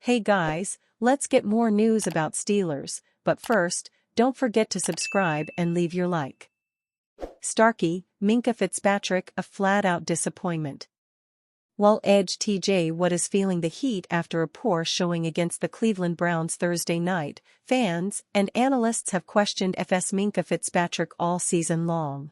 Hey guys, let's get more news about Steelers, but first, don't forget to subscribe and leave your like. Starkey, Minkah Fitzpatrick a flat-out disappointment. While Edge TJ Watt is feeling the heat after a poor showing against the Cleveland Browns Thursday night, fans and analysts have questioned FS Minkah Fitzpatrick all season long.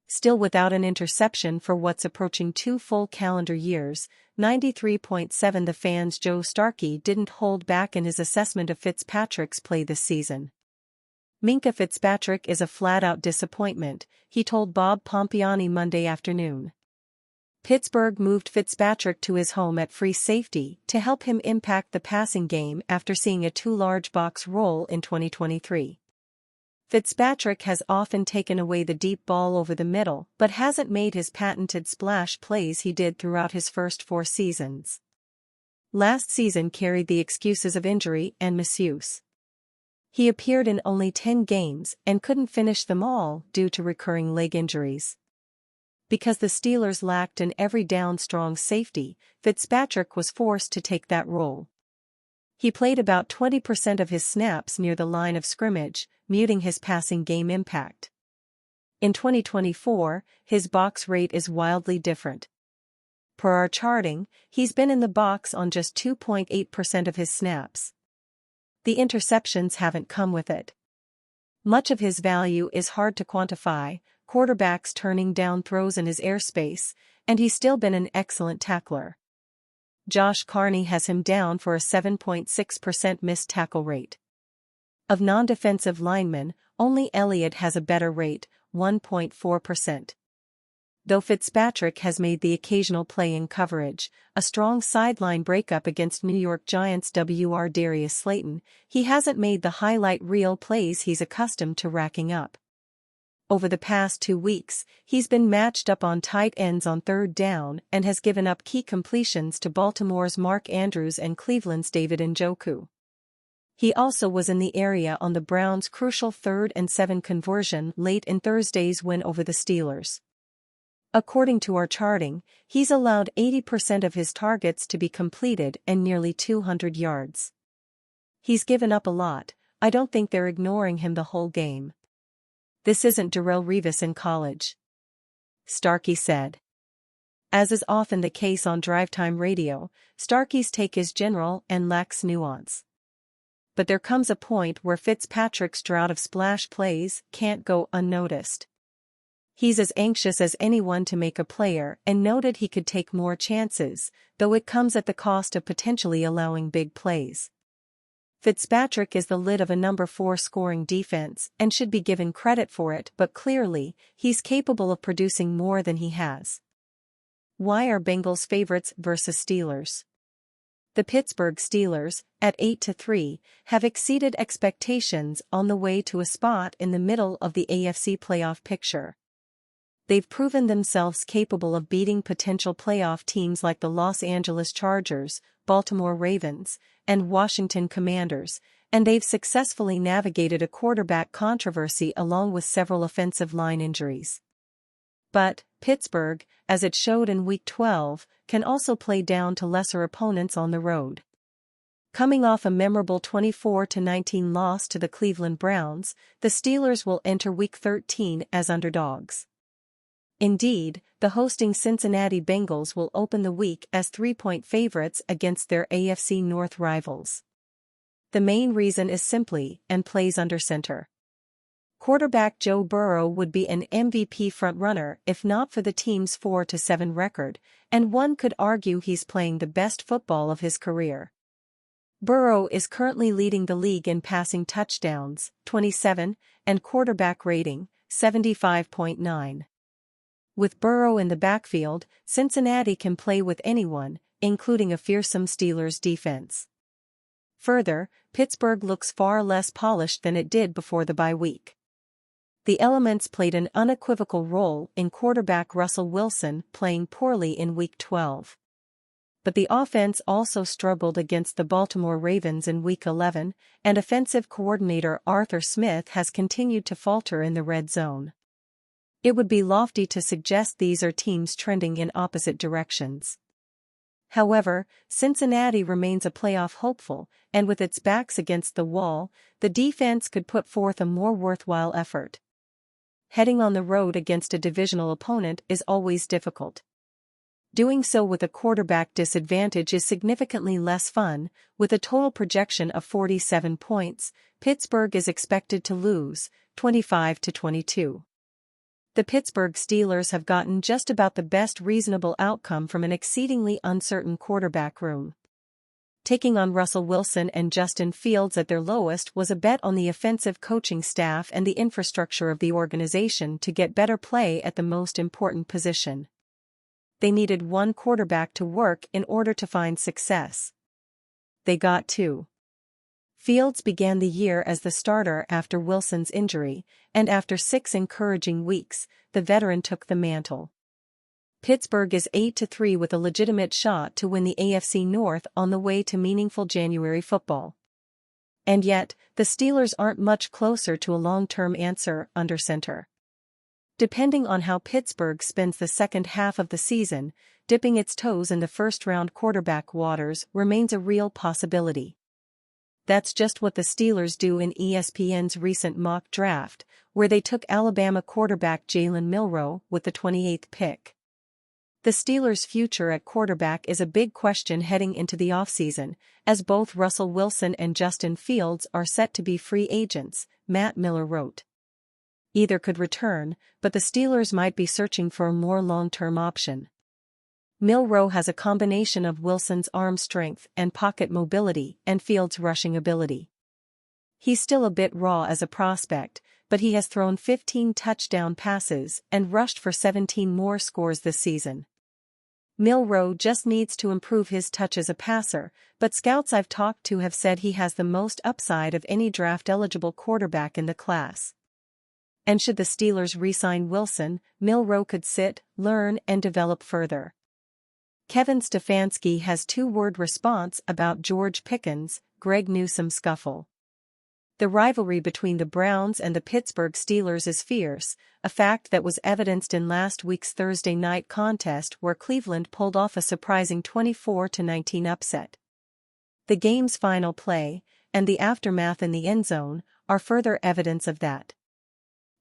Still without an interception for what's approaching 2 full calendar years, 93.7 The fans Joe Starkey didn't hold back in his assessment of Fitzpatrick's play this season. Minkah Fitzpatrick is a flat-out disappointment, he told Bob Pompiani Monday afternoon. Pittsburgh moved Fitzpatrick to his home at free safety to help him impact the passing game after seeing a too large box role in 2023. Fitzpatrick has often taken away the deep ball over the middle but hasn't made his patented splash plays he did throughout his first 4 seasons. Last season carried the excuses of injury and misuse. He appeared in only 10 games and couldn't finish them all due to recurring leg injuries. Because the Steelers lacked an every-down strong safety, Fitzpatrick was forced to take that role. He played about 20% of his snaps near the line of scrimmage, muting his passing game impact. In 2024, his box rate is wildly different. Per our charting, he's been in the box on just 2.8% of his snaps. The interceptions haven't come with it. Much of his value is hard to quantify, quarterbacks turning down throws in his airspace, and he's still been an excellent tackler. Josh Carney has him down for a 7.6% missed tackle rate. Of non-defensive linemen, only Elliott has a better rate, 1.4%. Though Fitzpatrick has made the occasional play in coverage, a strong sideline breakup against New York Giants WR Darius Slayton, he hasn't made the highlight reel plays he's accustomed to racking up. Over the past 2 weeks, he's been matched up on tight ends on 3rd down and has given up key completions to Baltimore's Mark Andrews and Cleveland's David Njoku. He also was in the area on the Browns' crucial 3rd and 7 conversion late in Thursday's win over the Steelers. According to our charting, he's allowed 80% of his targets to be completed and nearly 200 yards. He's given up a lot, I don't think they're ignoring him the whole game. This isn't Darrelle Revis in college, Starkey said. As is often the case on Drive Time Radio, Starkey's take is general and lacks nuance. But there comes a point where Fitzpatrick's drought of splash plays can't go unnoticed. He's as anxious as anyone to make a player and noted he could take more chances, though it comes at the cost of potentially allowing big plays. Fitzpatrick is the lid of a number 4 scoring defense and should be given credit for it, but clearly, he's capable of producing more than he has. Why are Bengals favorites versus Steelers? The Pittsburgh Steelers, at 8-3, have exceeded expectations on the way to a spot in the middle of the AFC playoff picture. They've proven themselves capable of beating potential playoff teams like the Los Angeles Chargers, Baltimore Ravens, and Washington Commanders, and they've successfully navigated a quarterback controversy along with several offensive line injuries. But Pittsburgh, as it showed in Week 12, can also play down to lesser opponents on the road. Coming off a memorable 24-19 loss to the Cleveland Browns, the Steelers will enter Week 13 as underdogs. Indeed, the hosting Cincinnati Bengals will open the week as 3-point favorites against their AFC North rivals. The main reason is simply, and plays under center. Quarterback Joe Burrow would be an MVP frontrunner if not for the team's 4-7 record, and one could argue he's playing the best football of his career. Burrow is currently leading the league in passing touchdowns, 27, and quarterback rating, 75.9. With Burrow in the backfield, Cincinnati can play with anyone, including a fearsome Steelers defense. Further, Pittsburgh looks far less polished than it did before the bye week. The elements played an unequivocal role in quarterback Russell Wilson playing poorly in Week 12. But the offense also struggled against the Baltimore Ravens in Week 11, and offensive coordinator Arthur Smith has continued to falter in the red zone. It would be lofty to suggest these are teams trending in opposite directions. However, Cincinnati remains a playoff hopeful, and with its backs against the wall, the defense could put forth a more worthwhile effort. Heading on the road against a divisional opponent is always difficult. Doing so with a quarterback disadvantage is significantly less fun. With a total projection of 47 points, Pittsburgh is expected to lose, 25-22. The Pittsburgh Steelers have gotten just about the best reasonable outcome from an exceedingly uncertain quarterback room. Taking on Russell Wilson and Justin Fields at their lowest was a bet on the offensive coaching staff and the infrastructure of the organization to get better play at the most important position. They needed one quarterback to work in order to find success. They got two. Fields began the year as the starter after Wilson's injury, and after 6 encouraging weeks, the veteran took the mantle. Pittsburgh is 8-3 with a legitimate shot to win the AFC North on the way to meaningful January football. And yet, the Steelers aren't much closer to a long-term answer under center. Depending on how Pittsburgh spends the second half of the season, dipping its toes in the first-round quarterback waters remains a real possibility. That's just what the Steelers do in ESPN's recent mock draft, where they took Alabama quarterback Jalen Milroe with the 28th pick. The Steelers' future at quarterback is a big question heading into the offseason, as both Russell Wilson and Justin Fields are set to be free agents, Matt Miller wrote. Either could return, but the Steelers might be searching for a more long-term option. Milroe has a combination of Wilson's arm strength and pocket mobility and Fields' rushing ability. He's still a bit raw as a prospect, but he has thrown 15 touchdown passes and rushed for 17 more scores this season. Milroe just needs to improve his touch as a passer, but scouts I've talked to have said he has the most upside of any draft-eligible quarterback in the class. And should the Steelers re-sign Wilson, Milroe could sit, learn, and develop further. Kevin Stefanski has two-word response about George Pickens, Greg Newsome scuffle. The rivalry between the Browns and the Pittsburgh Steelers is fierce, a fact that was evidenced in last week's Thursday night contest where Cleveland pulled off a surprising 24-19 upset. The game's final play, and the aftermath in the end zone, are further evidence of that.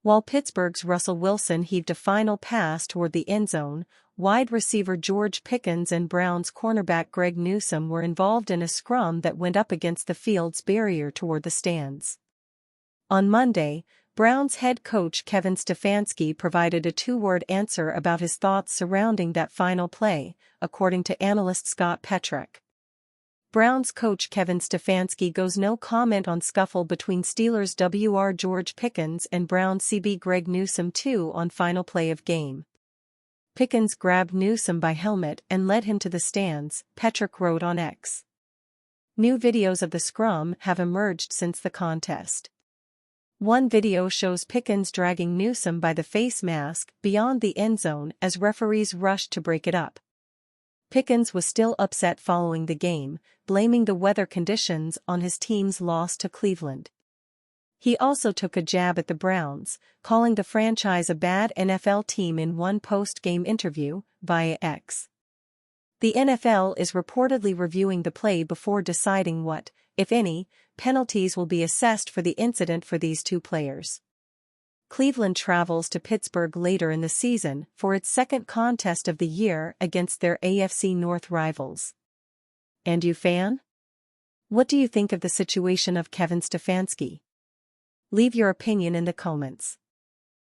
While Pittsburgh's Russell Wilson heaved a final pass toward the end zone, wide receiver George Pickens and Browns cornerback Greg Newsome were involved in a scrum that went up against the field's barrier toward the stands. On Monday, Browns head coach Kevin Stefanski provided a two-word answer about his thoughts surrounding that final play, according to analyst Scott Petrak. Browns coach Kevin Stefanski goes no comment on scuffle between Steelers WR George Pickens and Browns CB Greg Newsome 2 on final play of game. Pickens grabbed Newsome by helmet and led him to the stands, Petrak wrote on X. New videos of the scrum have emerged since the contest. One video shows Pickens dragging Newsome by the face mask beyond the end zone as referees rushed to break it up. Pickens was still upset following the game, blaming the weather conditions on his team's loss to Cleveland. He also took a jab at the Browns, calling the franchise a bad NFL team in one post-game interview, via X. The NFL is reportedly reviewing the play before deciding what, if any, penalties will be assessed for the incident for these two players. Cleveland travels to Pittsburgh later in the season for its second contest of the year against their AFC North rivals. And you fan? What do you think of the situation of Kevin Stefanski? Leave your opinion in the comments.